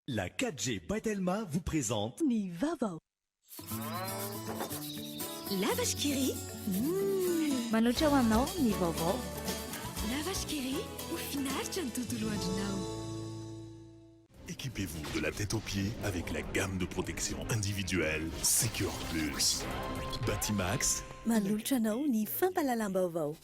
La 4G Patelma vous présente Ni Vavao. La vache qui rit. Manoatra ho anao ny vaovao. La vache qui rit. Au final, tu as tout loin du nao. Équipez-vous de la tête aux pieds avec la gamme de protection individuelle Secure Plus. Batimax. Manolotra anao ny fampalalam-baovao.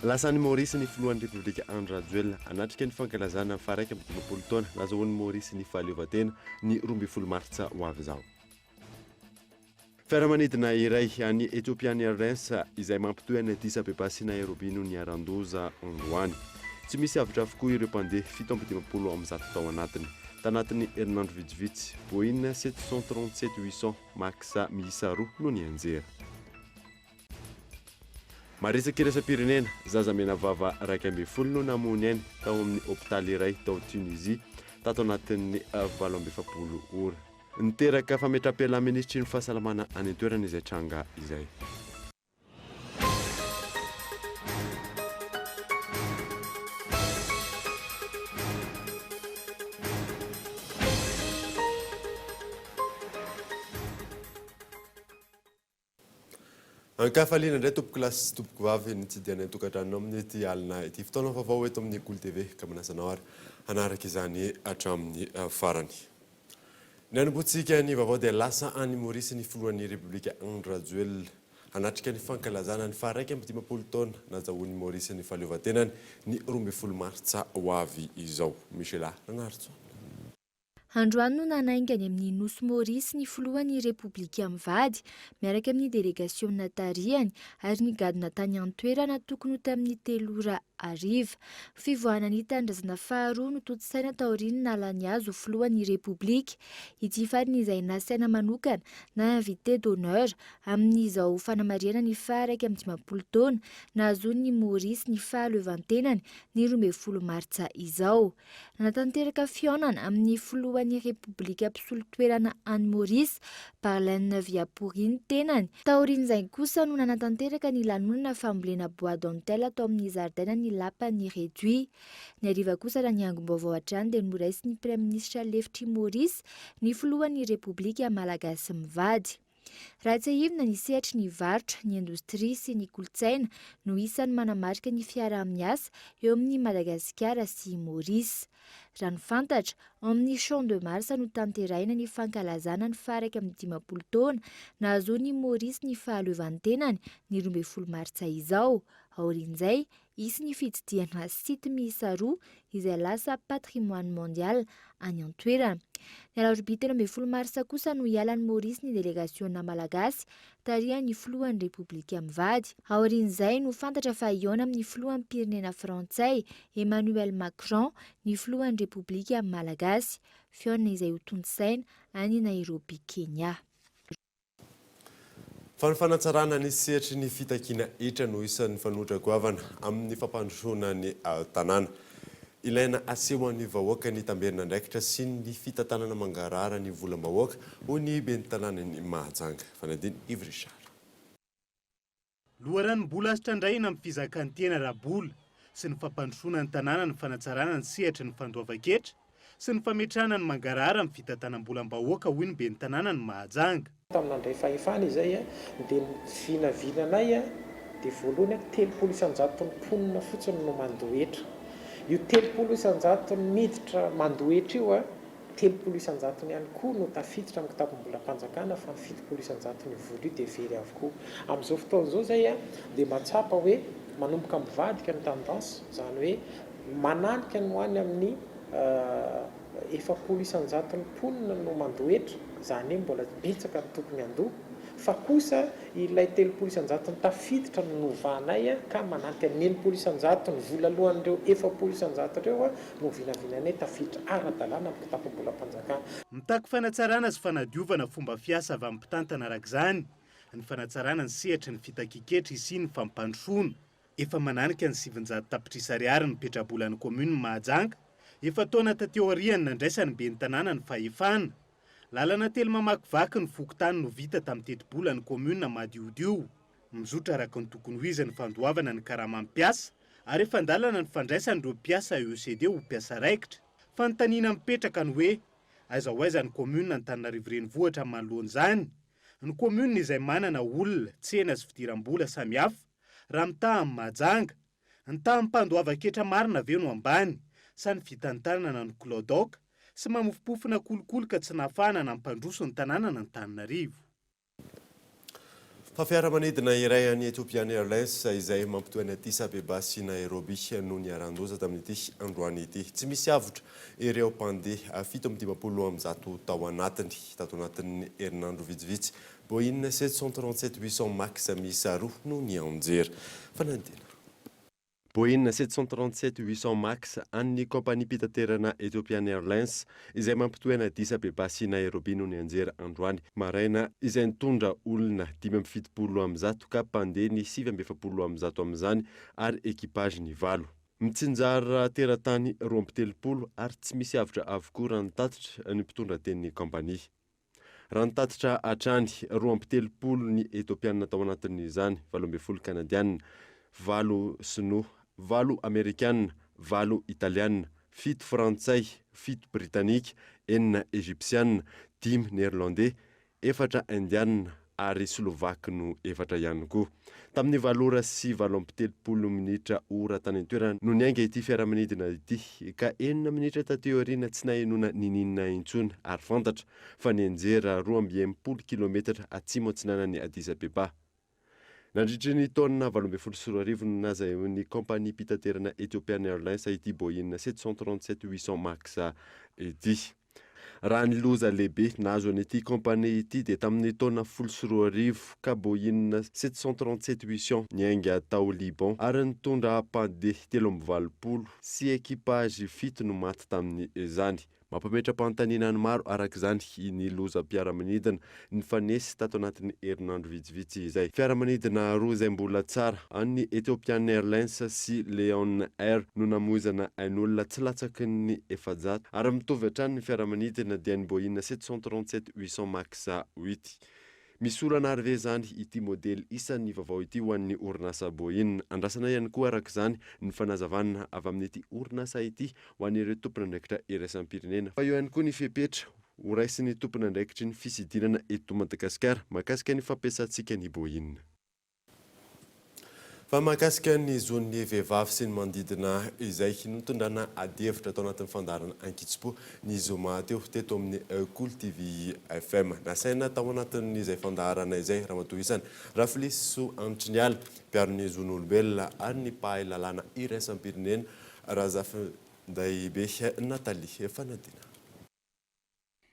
Lasan'ny Maurice ny filohan'ny Repoblika Andro Rajoelina anatrika ny fankalazana ny faraiky amin'ny 20 taona nazahoan'ny Maurice ny fahaleovantena ny 12 martsa ho avy izao. Fiaramanidina iray any Ethiopian Airlines izay mampitohy any Addis Abeba sy Nairobi no niaran-doza androany. Tsy misy avitra avokoa ireo mpandeha 750 amin'ny 100 tao anatiny. Tanatin'ny herinandro vitsivitsy, Boeing 737-800 Max miisa 2 no nianjera. Maresaka iraisam-pirenena, zaza mena vava 12 no namony ainy tao amin'ny hôpitaly iray tao Tunisie tato anatin'ny 7 ora. Niteraka fametrapelam ministry ny fahasalamana any an-toerana izay tranga izay. Ankafaliana indray tompoko lasy sy tompoko vavy ny tsidiana tokantrano amin'ny ity alina ity fotoana vaovao eto amin'ny Golo TV ka manasanao ary hanaraka izany hatramin'ny farany. Ny anombotsika ny vaovao dia lasa any Maurice ny filohan'ny Repoblika Andro Rajoelina anatrika ny fankalazana ny faraiky amin'ny 10 taona nazahoan'ny Maurice ny fahaleovantenany ny 12 martsa ho avy izao. Michela Nanartso. Androany no nanaingany amin'ny nosy Maurice ny filohan'ny Repoblika mivady miaraka amin'ny delegasiona tarihany ary ny gadona tany an-toerana tokony ho tamin'ny 3 ora ariva. Fivoahana tandrazana faharoa no toto-saina taoriana nalany azy ho filohan'ny Repoblika. Ity fariny izay nasaina manokana na invité d'honneur amin'izao fanamariana ny faraiky amin'ny 10 taona nahazoan'ny Maurice ny fahaleovantenany ny 12 martsa izao. Nanatanteraka fihaonana amin'ny filohan'ny Repoblika mpisolo-toerana any Maurice Barlaine Viapouri ny tenany. Taorian'izay kosa no nanatanteraka ny lanonana fambolena bois dentelle atao amin'ny zaridaina lapan'ny réduit. Ny ariva kosa raha ny angom-baovao hatrany dia noraisy ny Praiministra Lefitry Maurice ny filohan'ny Repoblika Malagasy mivady. Raha tsy ahivina ny sehatry ny varotra, ny indostria sy ny kolotsaina no isan'ny manamarika ny fiaraha-miasa eo amin'ny Madagasikara sy Maurice. Raha ny fantatra, amin'ny Champ de Mars no tanteraina ny fankalazana ny faraiky amin'ny 10 taona nahazoan'ny Maurice ny fahaleovantenany ny 12 martsa izao. Aorian'izay, isy ny fitsidiana sity miisa 2 izay lasa patrimoine mondial any an-toerana. Ny alarobia 13 marsa kosa no ialan'ny Maurice ny delegasiona malagasy tarihan'ny filohan'ny Repoblika mivady. Aorian'izay no fantatra fa ihaona amin'ny filohan'ny pirenena frantsay Emmanuel Macron ny filohan'ny Repoblika malagasy. Fihaonana izay ho tondi-saina any Nairobi, Kenya. Fananatsarana ny sehatry ny fitakiana hitra no isan'ny fanotra goavana amin'ny fampandrosoana ny tanàna. Ilaina aseho an'ny vahoaka ny tamberina andraikitra sy ny fitantanana mangarara ny volam-bahoaka ho ny ben'ny tanàna ny Mahajanga. Fanadiny Yves Richard. Loharanom-bola azy trandrahina amin'ny fizakan'ny tena rabola sy ny fampandrosoana ny tanàna ny fanatsarana ny sehatra ny fandoava-ketra sy ny fametrahana ny mangarara amin'ny fitantanam-bolam-bahoaka hoy ny ben'ny tanàna ny Mahajanga. Tamin'andray fahefana izay dia vinavinanay dia voalohany 30 isanjato ny mponina fotsiny no mandohetra. Io 30 isanjato ny miditra mandohetra io 30 isanjato ihany koa no tafiditra amin'ny kitapom-bolam-panjakana fa 70 isanjato ny vola io dia very avokoa. Amin'izao fotoana izao zay dia matsapa hoe manomboka mivadika ny tendance, izany hoe mananika ny hoany amin'ny 70 isanjato ny mponina no mandohetra, izany hoe mbola betsaka ny tokony andoha, fa kosa ilay 30 isanjato ny tafiditra no novanay ka mananika ny 90 isanjato ny vola alohan'ireo 70 isanjato ireo no vinavinanay tafiditra ara-dalàna amin'ny kitapom-bolam-panjakana. Mitaky fanatsarana sy fanadiovana fomba fiasa avy amin'ny mpitantana arak'izany, ny fanatsarana ny sehatry ny fitakiketra sy ny fampandrosoana. Efa mananika ny 700 tapitrisa ariary ny petrabolan'ny komuna Mahajanga Efa taona tateoriany nandraisany be ny tanàna ny fahefana. Lalana telo mamakivaky ny fokontany no vita tamin'ny teti-bola ny komuna madiodio. Mizotra araka ny tokony ho izy ny fandoavana ny karama-mpiasa ary efa andalana ny fandraisan'ireo mpiasa ECD ho mpiasa raikitra. Fa ny taniana mipetraka ny hoe aiza ho aiza ny komuna ny Antananarivo renivohitra manoloan'izany. Ny komuna izay manana olona, tsena sy fidiram-bola samihafa raha mitaha amin'ny Mahajanga, ny tamin'ny mpandoava-ketra marina ve no ambany, sa ny vitantanana ny Clodoka sy mamofopofona kolokoloka tsy nafana na mpandroso ny tanàna ny Antananarivo. Fa fiaramanidina iray any Ethiopian Airlines izay mampitohy Addis Abeba sy Nairobi no niaran-doza tamin'ity androany ity. Tsy misy avotra ireo mpandeha 750 tao anatiny. Tato anatin'ny herinandro vitsivitsy, Boeing 737-800 Max miisa 2 no nianjera. Fanantina. Boeing 737-800 Max an'ny kompania pitaterana Ethiopian Airlines izay mampitohy Addis Abeba sy Nairobi no nianjera androany maraina izay nitondra olona 570 ka mpandeha ny 770 amin'izany ary ekipage ny 8. Mitsinjara teratany 230 ary tsy misy avotra avokoa raha nitatitra ny mpitondra tenin'ny kompania. Raha nitatitra hatrany 230 ny Ethiopiana tao anatin'izany 70 kanadiana, 8 sinoa, 8 amerikana, 8 italiana, 7 frantsay, 7 britanika, 9 egyptiana, 10 néerlandais, 4 indiana ary slovak no 4 ihany koa. Tamin'ny 8 sy 7 minitra ora tany an-toerana no niainga ity fiaramanidina ity ka 9 minitra taty aoriana tsy nahenona nininona intsony ary fantatra fa nianjera 12 kilometatra atsimo atsinanan'ny Addis Abeba. Nandritra ny taona 2014 no nazahoan'ny kompania pitaterana Ethiopian Airlines ity Boeing 737-800 Max ity. Raha ny loza lehibe nazo an'ity kompania ity dia tamin'ny taona 2014 ka Boeing 737-800 niainga tao Liban ary nitondra mpandeha 320 sy ekipage 7 no maty tamin'izany. Mampametra-panontaniana ny maro arak'izany ny lozam-piaramanidina ny fanesy tato anatin'ny herinandro vitsivitsy izay. Fiaramanidina roa izay mbola tsara an'ny Ethiopian Airlines sy Leon Air no namozana ain'olona tsy latsaky ny 700 ary mitovy hatrany ny fiaramanidina dia ny Boeing 737-800 Max 8. Misy olana ary ve zany ity modely isan'ny vaovao ity ho an'ny orinasa Boeing. Andrasana ihany koa arak'izany ny fanazavana avy amin'ity orinasa ity ho an'ireo tompon'andraikitra iraisam-pirenena. Fa eo ihany koa ny fepetra ho raisin'ny tompon'andraikitry ny fisidinana eto Madagasikara mahakasika ny fampiasantsika ny Boeing. Fa mahakasika ny zon'ny vehivavy sy ny mandidina izay nitondrana adihevitra tao anatin'ny fandarana Ankitspo ny zoma teto amin'ny Cool TV FM. Nasaina tao anatin'izay fandarana izay ramatoa isany Rafilis Antriniala mpiaro-ny zon'olombelona ary ny mpahay lalàna iraisam-pirenena Razafindaibe Natalie Fanadina.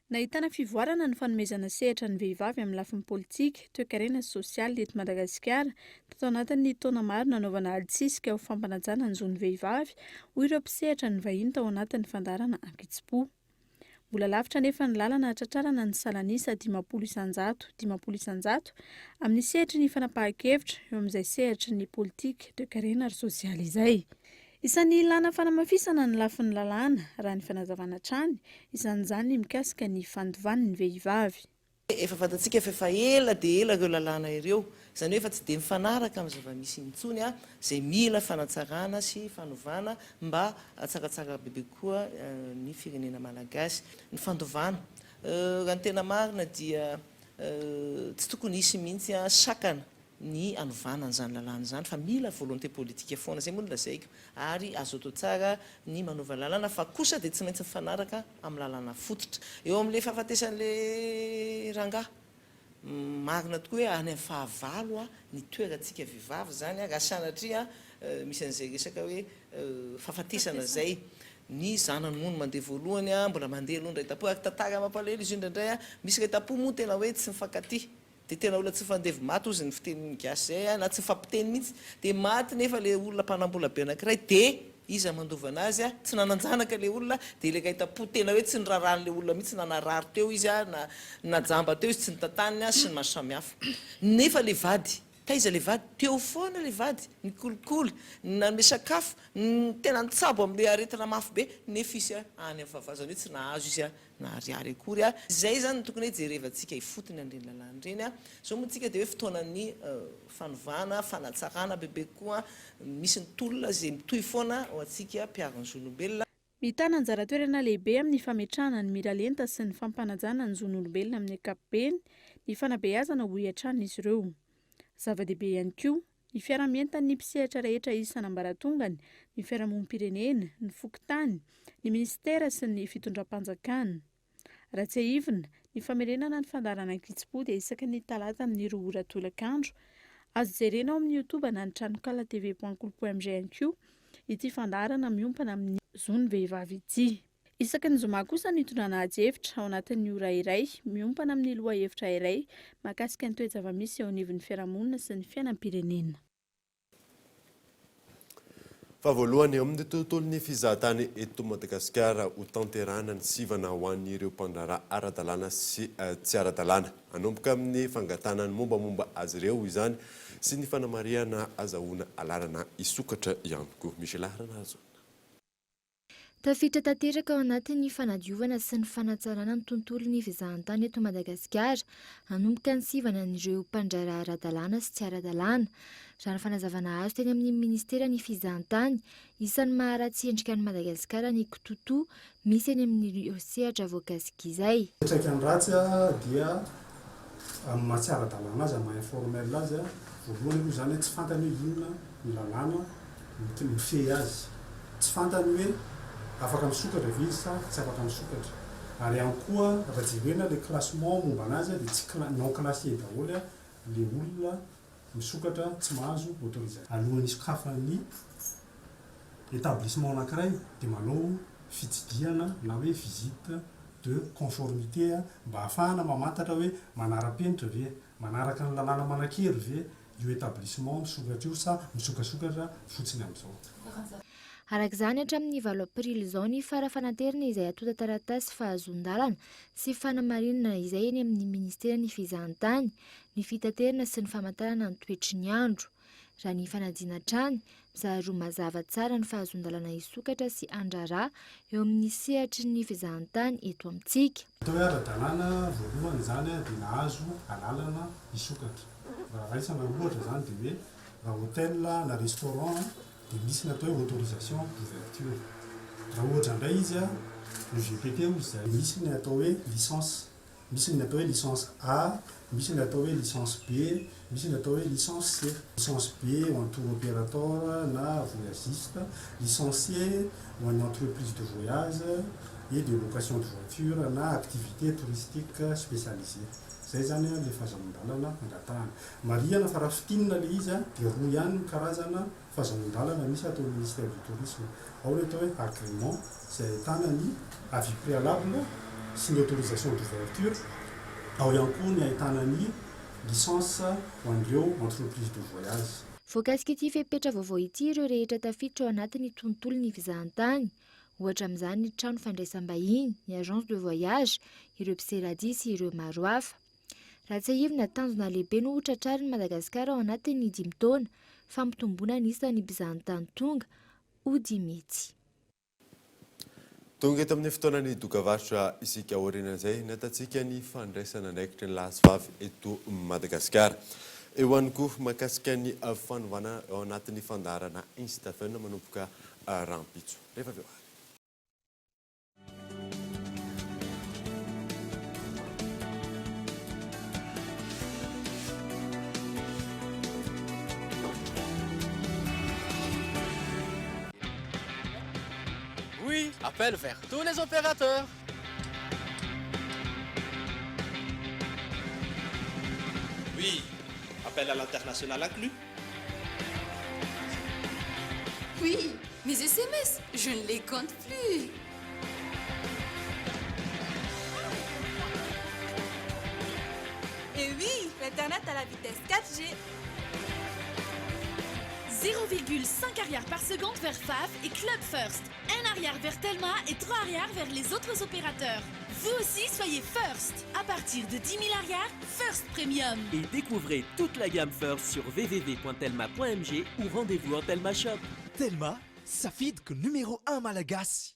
Nahitana fivoarana ny fanomezana sehatra ny vehivavy amin'ny lafiny politika, toe-karena sosialy eto Madagasikara tao anatin'ny taona maro nanaovana alisisika ho fampanajana ny zon'ny vehivavy ho ireo mpisehatra ny vahiny tao anatin'ny fandarana Ankitspo. Mbola lavitra nefa ny lalana hatratrarana ny salanisa 50 isanjato amin'ny sehatry ny fanapahan-kevitra eo amin'izay sehatry ny politika, toe-karena ary sosialy izay. Isan'ny ilana fanamafisana ny lafin'ny lalàna raha ny fanazavana trany, isan'izany mikasika ny fandovan'ny vehivavy. Efa fantatsika efa ela dia ela ireo lalàna ireo, izany hoe efa tsy dia mifanaraka amin'ny zava-misy intsony izay mila fanatsarana sy fanovana mba tsaratsara bebe koa ny firenena malagasy. Ny fandovana raha ny tena marina dia tsy tokony hisy mihitsy sakana ny anovana an'izany lalàna izany fa mila volonté politika foana izay moa no lazaiko ary azo atao tsara ny manova lalàna fa kosa dia tsy maintsy mifanaraka amin'ny lalàna fototra. Eo amin'ilay fahafatesan'ilay rangahy marina tokoa hoe any amin'ny fahavalo ny toerantsika vehivavy zany raha sanatria misy an'izay resaka hoe fahafatesana izay ny zanany moa no mandeha voalohany mbola mandeha aloha ndray tapo ary tantara mampalahelo izy io indraindray misy ray tapo moa tena hoe tsy mifankaty dia tena olona tsy fandevy maty ozy ny fitenin'ny gasy zay na tsy mifampiteny mihitsy dia maty nefa le olona mpanambola be anankiray dia iza mandovana azy tsy nananjanaka le olona dia le kaitapo tena hoe tsy niraran'le olona mihitsy nanarary teo izy na najamba teo izy tsy nitantaniny sy ny maro samihafa nefa le vady taiza le vady teo foana le vady nikolikoly nanome sakafo tena nitsabo am'le aretina mafy be nefisy any amin'ny fahavazana hoe tsy nahazo izy nahariary akory zay zany tokony hoe jerevantsika ifotony an'ireny lalàna ireny zao moa tsika de hoe fotoanan'ny fanovana fanatsarana bebe koa misy ny tolona zay mitohy foana ho antsika mpiarany zon'olombelona. Mitana anjara toerana lehibe amin'ny fametrahana ny mira lenta sy ny fampanajana ny zon'olombelona amin'ny ankapobeny ny fanabeazana ho iatran'izy ireo. Zava-dehibe ihany koa ny fiaramientan'ny mpisehatra rehetra isan'ambaratongany, ny fiarahamonim-pirenena, ny fokontany, ny ministera sy ny fitondram-panjakana. Raha tsy haivina ny famerenana ny fandarana an-kitsipo dia isaka ny talata amin'ny 2 ora tolakandro. Azo jerena ao amin'ny YouTube na ny tranokala tv.com.mg ihany koa ity fandarana miompana amin'ny zony vehivavy ity. Isaka ny zoma kosa ny hitondrana hevitra ao anatin'ny ora iray, miompana amin'ny loha hevitra iray mahakasika ny toe-java-misy eo anivon'ny fiarahamonina sy ny fiainam-pirenena. Fa voalohany eo amin'ny tontolon'ny fizahatany eto Madagasikara ho tanterahana ny sivana ho an'ireo mpandraharaha ara-dalàna sy tsy ara-dalàna. Hanomboka amin'ny fangatanany mombamomba azy ireo izany sy ny fanamariana azahoana alalana isokatra ihany koa. Misy laharana azo. Tafiditra tanteraka ao anatin'ny fanadiovana sy ny fanatsarana ny tontolon'ny fizahan-tany eto Madagasikara, hanomboka ny sivana an'ireo mpandraharaha ara-dalàna sy tsy ara-dalàna. Raha ny fanazavana azo teny amin'ny ministera ny fizahan-tany, isan'ny maharatsy endrika ny Madagasikara ny kitoto misy eny amin'ny sehatra voankaziky izay. Fiantraikany ratsy dia amin'ny maha tsy ara-dalàna azy, amin'ny informel azy, voalohany aloha zany tsy fantany hoe inona ny lalàna mifehy azy. Tsy fantany hoe afaka misokatra ve izy sa tsy afaka misokatra. Ary ihany koa raha jerena le classement momba anazy dia tsy non classé daholo le olona misokatra tsy mahazo autorisation. Alohan'ny sokafan'ny établissement anankiray dia manao fitsidihana na hoe visite de conformité mba ahafahana mamantatra hoe manara-penitra ve, manaraka ny lalàna manan-kery ve io établissement misokatra io sa misokasokatra fotsiny amin'izao. Arak'izany hatramin'ny 9 aprily izao ny fara-fanaterana izay atota taratasy fahazon-dalana sy fanamarinana izay eny amin'ny ministera ny fizahan-tany, ny fitaterana sy ny famantarana ny toetry ny andro. Raha ny fanadina trany, mizaha roa mazava tsara ny fahazon-dalana isokatra sy andraraha eo amin'ny sehatry ny fizahan-tany eto amintsika. Atao hoe ara-dalàna voalohany zany dia nahazo alalana isokatra. Raha raisana ohatra zany dia hoe raha hôtel na restaurant dia misy ny atao hoe autorisation d'ouverture. Raha ohatra indray izy ny VPT izay misy ny atao hoe licence, misy ny atao hoe licence A, misy ny atao hoe licence B, misy ny atao hoe licence C. Licence B ho an'ny tour opérateur na voyagiste, licence C ho an'ny entreprise de voyage et de location de voiture na activité touristique spécialisée. Zay zany le fahazon-dalana angatahana. Marihana fa raha fitinina le izy dia roa ihany karazana fahazon-dalana misy atao ministère du tourisme. Ao ny atao hoe agrément izay ahitana ny avis préalable sy ny autorisation d'ouverture. Ao ihany koa ny ahitana ny licence ho an'ireo entreprise de voyage. Voakasika ity fepetra vaovao ity ireo rehetra tafiditra ao anatin'ny tontolon'ny fizahan-tany. Ohatra amin'izany ny trano fandraisam-bahiny, ny agence de voyage, ireo mpiseradis sy ireo maro hafa. Raha tsy haivina tanjona lehibe no hotratrariny Madagasikara ao anatin'ny 5 taona, fampitomboana ny isan'ny mpizahan-tany tonga ho 10 mihitsy. Tonga eto amin'ny fotoanany dokavarotra isika aoriana izay natantsika ny fandraisana andraikitra ny lahavavy eto Madagasikara. Eo ihany koa mahakasika ny fanovana ao anatin'ny fandarana Instafan manomboka rampitso. Rehefa avy eo. Oui, appel vers tous les opérateurs. Oui, appel à l'international inclus. Oui, mes SMS, je ne les compte plus. Et oui, l'Internet à la vitesse 4G. 0,5 arrière par seconde vers FAF et Club First. 1 arrière vers Telma et 3 arrière vers les autres opérateurs. Vous aussi, soyez First. À partir de 10 000 arrières, First Premium. Et découvrez toute la gamme First sur www.telma.mg ou rendez-vous en Telma Shop. Telma, Safid numéro 1 Malagasy.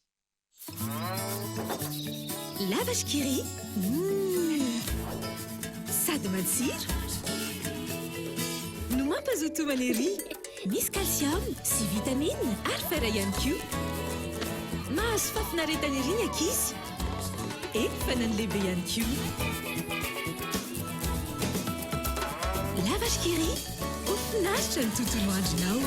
La vache qui rit. Sady matsiro. No mampazoto malery. Misy calcium sy vitamine ary fer ihany koa. Mahazo fafinaretana ery ny ankizy. Fa na ny lehibe ihany koa. La vache qui rit. Ho finaritra ny tontolo andronao.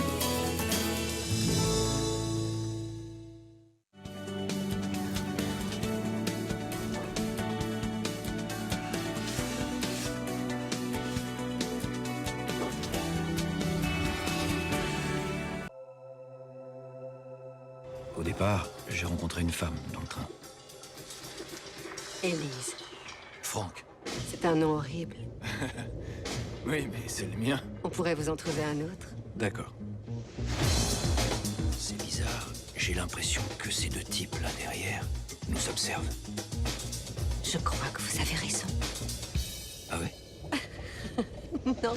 Au départ, j'ai rencontré une femme dans le train. Élise. Franck. C'est un nom horrible. Oui, mais c'est le mien. On pourrait vous en trouver un autre. D'accord. C'est bizarre. J'ai l'impression que ces deux types là derrière nous observent. Je crois que vous avez raison. Ah ouais? Non.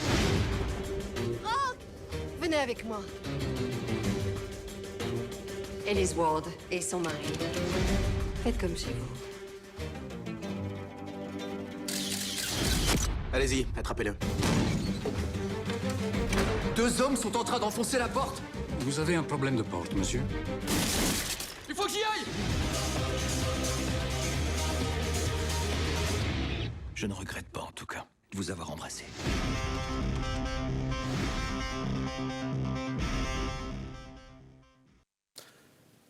Franck! Venez avec moi. Élise Ward et son mari. Faites comme chez vous. Allez-y, attrapez-le. Deux hommes sont en train d'enfoncer la porte. Vous avez un problème de porte, monsieur? Il faut que j'y aille! Je ne regrette pas, en tout cas, de vous avoir embrassé.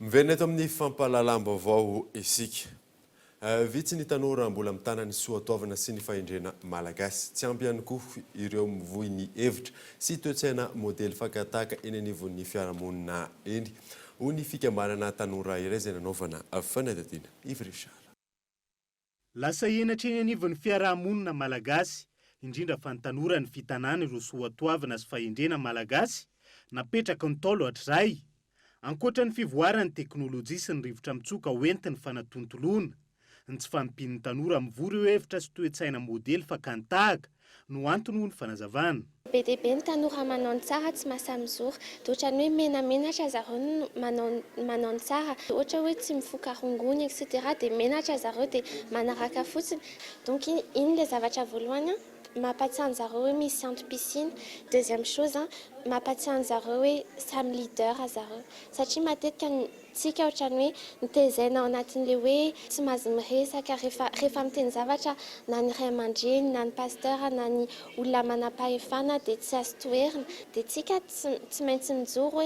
Mivena eto amin'ny fampahalalam-baovao isika. Vitsy ny tanora mbola mitana ny soatoavana sy ny fahendrena malagasy. Tsy ampy ihany koa ireo mivohy ny hevitra sy toe-tsaina modely fakataka eny anivon'ny fiarahamonina eny. Hoy ny fikambanana tanora iray izay nanaovana fanadihadiana. Ivy Richard. Lasa henatra eny anivon'ny fiarahamonina malagasy, indrindra fa ny tanora ny fitanana ireo soatoavana sy fahendrena malagasy, napetraka ny taolo hatray. Ankoatra ny fivoaran'ny teknôlôjia sy ny rivotra mitsoka hoentiny fanatontoloana, ny tsy fampian'ny tanora mivory ireo hevitra sy toe-tsaina modely fakantahaka no antony hoy ny fanazavana. Be dia be ny tanora manao ny tsara tsy mahasamizoro, dia ohatrany hoe menamenatra zareo no manao ny tsara, ohatra hoe tsy mifoka rongony etc dia menatra zareo dia manaraka fotsiny. Donc iny ilay zavatra voalohany mampatsiahy zareo hoe misy antom-pisiny. Deuxième chose, mampatsiahy zareo hoe samy leader zareo. Satria matetika tsika ohatrany hoe nitaizana ao anatin'ilay hoe tsy mahazo miresaka rehefa miteny zavatra na ny ray aman-dreny na ny pasteur na ny olona manam-pahefana dia tsy azo toerina. Dia tsika tsy maintsy mijoro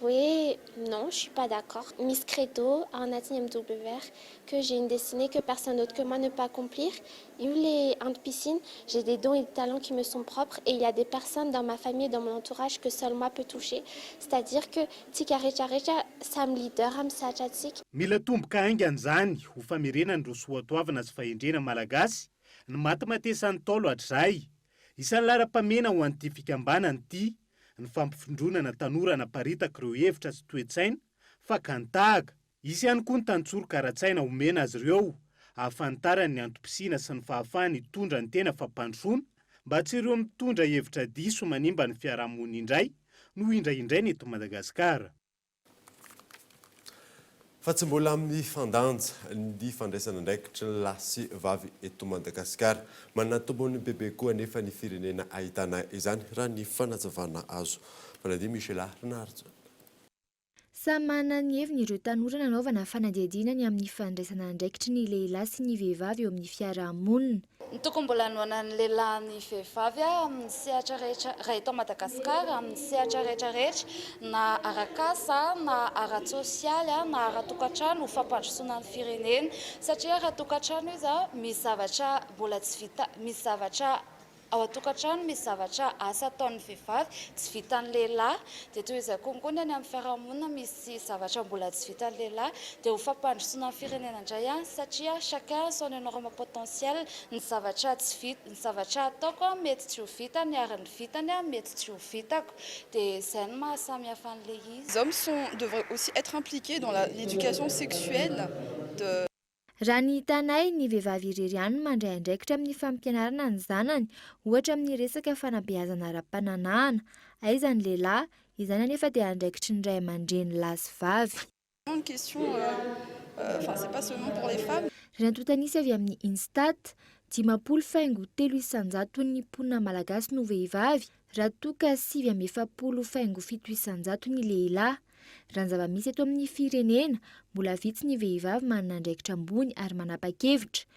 hoe non, je suis pas d'accord. Miss Credo à anatin'ny MWR que j'ai une destinée que personne d'autre que moi ne peut accomplir. Il y a des piscine, j'ai des dons et des talents qui me sont propres et il y a des personnes dans ma famille et dans mon entourage que seul moi peut toucher. C'est-à-dire que tika rehetrarehetra samy leader amin'ny satra tsika. Mila tomboka haingana zany ho famerenan'ireo soatoavana sy fahendrena malagasy ny matematesan'ny taolo hatray. Isan'ny lara-pamena ho an'ity fikambanana ity ny fampifindronana tanora naparitaka ireo hevitra sy toe-tsaina fakantahaka. Isy ihany koa ny tantsoro kara-tsaina omena azy ireo ahafantarany ny antom-pisiana sy ny fahafahany hitondra ny tena fampandrosoana mba tsy ireo mitondra hevitra diso manimba ny fiarahamonina indray no indraindray ny eto Madagasikara. Fa tsy mbola amin'ny fandanja ny fandraisana ndraikitra lahy sy vavy eto Madagasikara. Manana tombony bebe koa nefa ny firenena ahitana izany raha ny fanazavana azo. Fanadia Michela Renardo. Samy manana ny heviny ireo tanora nanaovana fanadihadiana ny amin'ny fandraisana andraikitry ny lehilahy sy ny vehivavy eo amin'ny fiarahamonina. Ny tokony mbola anoana ny lehilahy ny vehivavy amin'ny sehatra rehetra raha eto Madagasikara amin'ny sehatra rehetrarehetra na arak'asa na ara-tsosialy na ara-tokantrano ho fampandrosoana ny firenena satria ara-tokantrano izy misy zavatra mbola tsy vita, misy zavatra ao an-tokantrano misy zavatra asa ataon'ny vehivavy tsy vitan'ny lehilahy dia toy izay konko ny any amin'ny fiarahamonina misy zavatra mbola tsy vitan'ny lehilahy dia ho fampandrosoana ny firenena indray satria chacun son énorme potentiel ny zavatra tsy vita ny zavatra ataoko mety tsy ho vita ny ary ny vitany mety tsy ho vitako dia izay no mahasamihafa an'ilay izy. Les hommes devraient aussi être impliqués dans l'éducation sexuelle de Raha ny hitanay ny vehivavy irery ihany no mandray andraikitra amin'ny fampianarana ny zanany, ohatra amin'ny resaka fanabeazana ara-pananahana, aiza ny lehilahy, izany anefa dia andraikitry ny ray aman-dreny lahy sy vavy. Une question, c'est pas seulement pour les femmes. Raha antotanisy avy amin'ny Instat, 5,3 ny mponina malagasy no vehivavy, raha toa ka 7,7 ny lehilahy. Raha ny zava-misy eto amin'ny firenena, mbola vitsy ny vehivavy manana andraikitra ambony ary manapa-kevitra.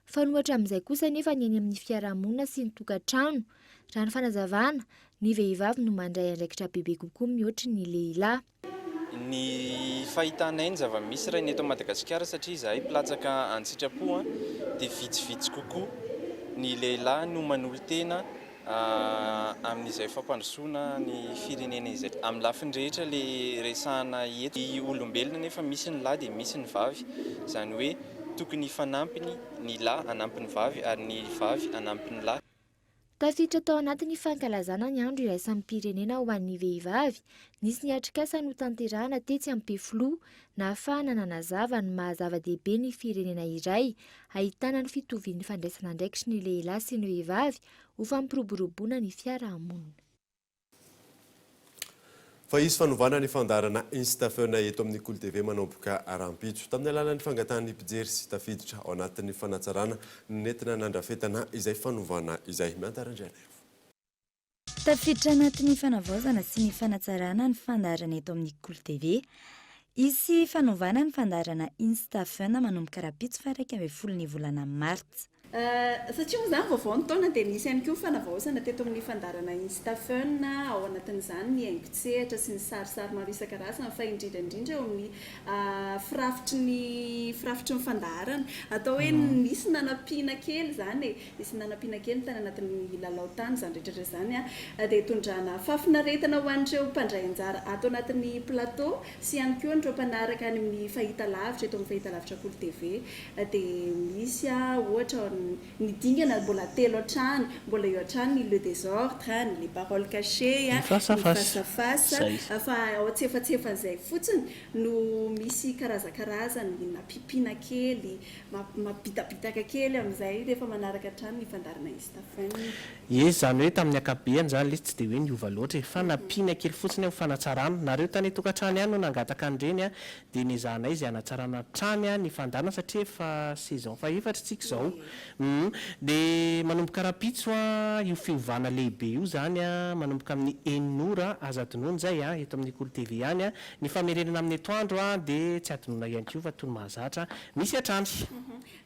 Fa nohatra amin'izay kosa nefa ny eny amin'ny fiarahamonina sy ny tokantrano, raha ny fanazavana, ny vehivavy no mandray andraikitra bebe kokoa mihoatra ny lehilahy. Ny fahitanay ny zava-misy raha ny eto Madagasikara satria izahay mpilatsaka an-tsitrapo dia vitsivitsy kokoa ny lehilahy no manolo-tena amin'izay fampandrosoana ny firenena izay. Amin'ny lafiny rehetra le resahana eto, ny olombelona nefa misy ny lahy dia misy ny vavy, izany hoe tokony fanampiny ny lahy anampy ny vavy ary ny vavy anampy ny lahy. Tafiditra tao anatin'ny fankalazana ny andro iraisan'ny pirenena ho an'ny vehivavy, nisy ny atrikasa no tanterahana tetsy Ampefloha na ahafahana nanazava ny mahazava-dehibe ny firenena iray, ahitana ny fitovian'ny fandraisana andraikitry ny lehilahy sy ny vehivavy ho fampiroboroboana ny fiarahamonina. Fa izy fanovana ny fandarana Instafeuna eto amin'ny Cool TV manomboka arampitso tamin'ny alalan'ny fangatahany mpijery sy tafiditra ao anatin'ny fanatsarana nentina nandrafetana izay fanovana izay miantarandrana. Tafiditra anatin'ny fanavaozana sy ny fanatsarana ny fandarana eto amin'ny Cool TV. Izy fanovana ny fandarana Instafeuna manomboka arampitso fa 1 ny volana Martsa. Satria moa zany vaovao ny taona dia nisy ihany koa fanavaozana teto amin'ny fandarana Instafeuna, ao anatin'izany ny haingon-tsehatra sy ny sarisary maro isan-karazany fa indrindra eo amin'ny firafitry ny fandarana. Atao hoe nisy nanampiana kely zany nisy nanampiana kely tany anatin'ny lalaotany zany rehetra zany dia hitondrana fafinaretana ho an'ireo mpandray anjara ato anatin'ny plateau sy ihany koa ireo mpanaraka any amin'ny fahitalavitra eto amin'ny fahitalavitra Cool TV dia misy ohatra ny dingana mbola 3 hatrany, mbola eo hatrany ny le désordre, ny paroles cachées, ny face à face, fa ao antsefatsefan'izay fotsiny no misy karazakarazany nampipiana kely, mabitabitaka kely amin'izay rehefa manaraka hatrany ny fandarana Instafeuna. Zany hoe tamin'ny akabeany zany ilay tsy dia hoe niova loatra fa nampiana kely fotsiny ao fanatsarana. Nareo tany tokantrano ihany no nangataka an'ireny dia nizahanay izay hanatsarana trany ny fandarana satria efa saison faefatra tsika izao. Dia manomboka arapitso io fiovana lehibe io zany manomboka amin'ny Enora aza adinoana zay eto amin'ny Cool TV ihany ny famerenana amin'ny etoandro dia tsy adinoana ihany koa fa tony mahazatra misy hatrany.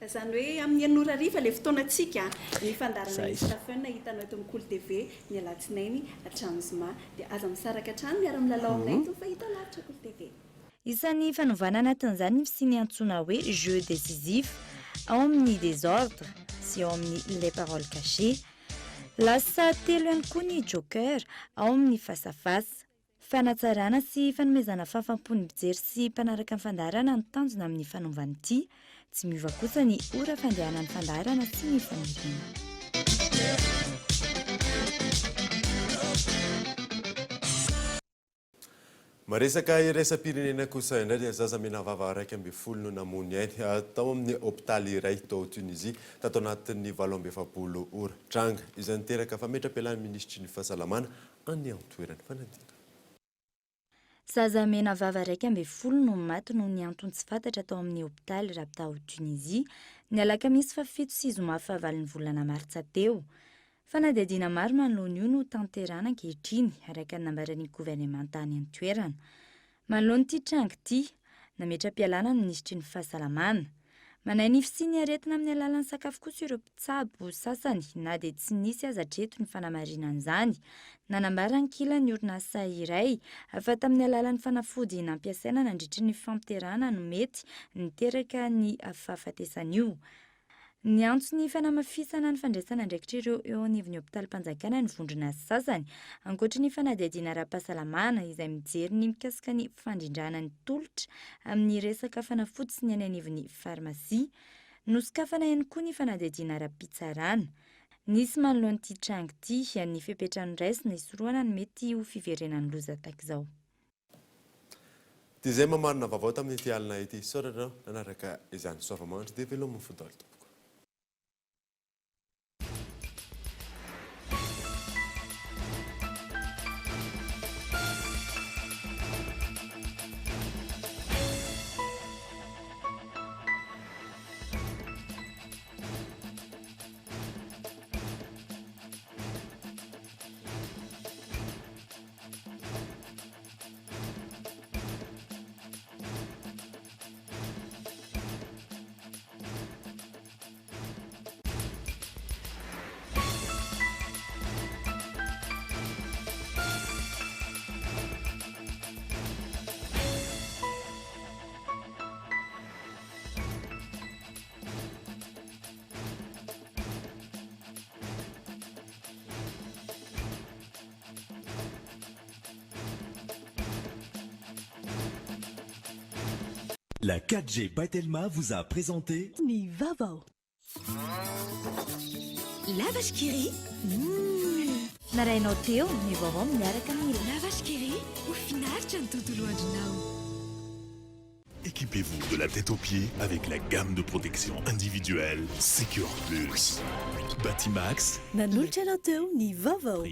Zany hoe amin'ny Enora ariva ilay fotoanantsika ny fandarana Instafeuna hitanao eto amin'ny Cool TV ny alatsinainy hatramin'ny zoma dia aza misaraka hatrany miara-milalao aminay eto fahitalavitra Cool TV. Isan'ny fanovana anatin'izany ny sy ny antsoina hoe jeu décisif ao amin'ny désordre sy ao amin'ny les paroles cachées. Lasa 3 ihany koa ny joker ao amin'ny face à face. Fanatsarana sy fanomezana fahafampony mijery sy mpanaraka ny fandarana ny tanjona amin'ny fanaovana ity, tsy miova kosa ny ora fandehanan'ny fandarana sy ny famirina. Maresaka iraisam-pirenena kosa indray dia zaza menavava 2.0 no namony ainy tao amin'ny hôpitaly iray tao Tunisie tato anatin'ny 27 ora tranga izay niteraka fametra-pialany ministry ny fahasalamana any an-toerany fanadina. Zaza menavava 2.0 no maty no ny antony tsy fantatra tao amin'ny hôpitaly rapitao Tunisie ny alakamisy fa 7 sy zoma fahavalon'ny volana Martsa teo. Fanadihadiana maro manoloana io no tanterana ankehitriny araka ny nambaran'ny gouvernemanta any an-toerana. Manoloana ity tranga ity nametra-pialana ny ministry ny fahasalamana. Manay nify sy ny aretina amin'ny alalan'ny sakafo kosa ireo mpitsabo sasany na dia tsy nisy aza treto ny fanamarinan'izany. Nanambara ankila ny orinasa iray afa tamin'ny alalan'ny fanafody nampiasaina nandritry ny fampiterana no mety niteraka ny fahafatesan'io. Ny antsony fanamafisana ny fandraisana andraikitra ireo eo anivon'ny hôpitalim-panjakana ny vondrona sasany ankoatra ny fanadihadiana ara-pahasalamana izay mijery ny mikasika ny fandrindrana ny tolotra amin'ny resaka fanafody sy ny any anivon'ny farmasia. Nosokafana ihany koa ny fanadihadiana ara-pitsarana. Nisy manoloana ity tranga ity ny fipetrany raisina isoroana ny mety ho fiverenan'ny loza tahak'izao. dia izay mamarina vaovao tamin'ity alina ity soratra nanaraka izany soavamanitra dia velomin'ny fodalo tompoko. La 4G Batelma vous a présenté Ni Vavao. Lavage Kiri. Narainao teo ny vaovao miaraka amin'ny Lavage Kiri. Ho finaritra ny tontolo andronao. Équipez-vous de la tête aux pieds avec la gamme de protection individuelle Secure Plus. Batimax. Nanolotra anao teo ny Vavao.